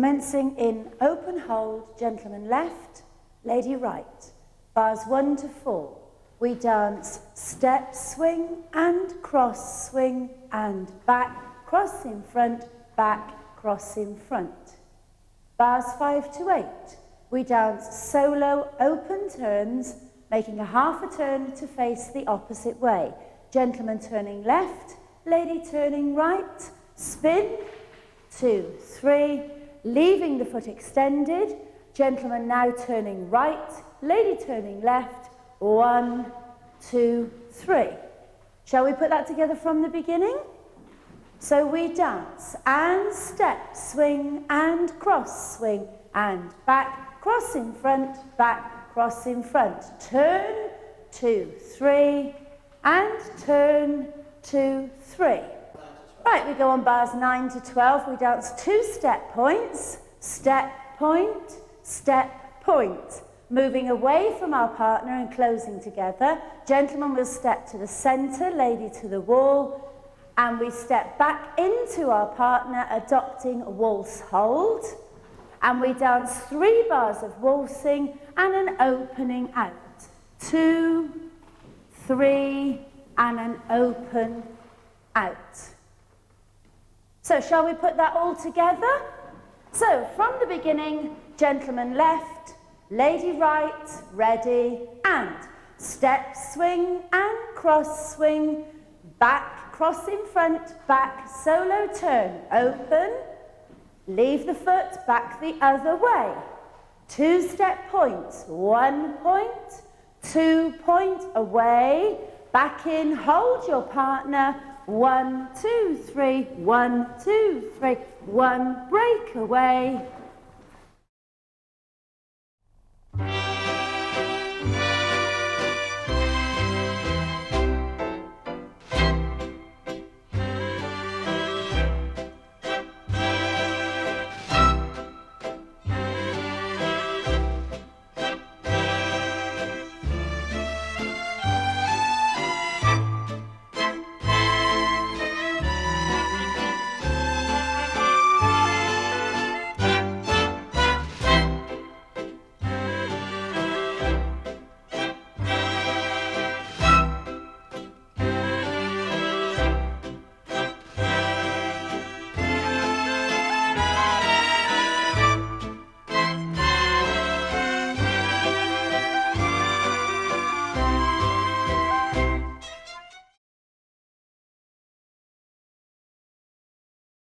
commencing in open hold, gentleman left, lady right. Bars 1 to 4. We dance step, swing, and cross, swing, and back, cross in front, back, cross in front. Bars 5 to 8. We dance solo, open turns, making a half a turn to face the opposite way. Gentleman turning left, lady turning right, spin, 2, 3, leaving the foot extended. Gentleman now turning right, lady turning left, 1, 2, 3. Shall we put that together from the beginning? So we dance and step, swing and cross, swing and back, cross in front, back, cross in front. Turn, 2, 3, and turn, 2, 3. Right, we go on bars 9 to 12. We dance 2 step points, step, point, step, point. Moving away from our partner and closing together. Gentleman will step to the centre, lady to the wall, and we step back into our partner, adopting a waltz hold. And we dance 3 bars of waltzing and an opening out. 2, 3, and an open out. So shall we put that all together? So from the beginning, gentleman left, lady right, ready, and step, swing, and cross, swing, back, cross in front, back, solo turn, open, leave the foot back the other way. 2 step points, 1 point, 2 point, away, back in, hold your partner, 1, 2, 3, 1, 2, 3, 1, break away,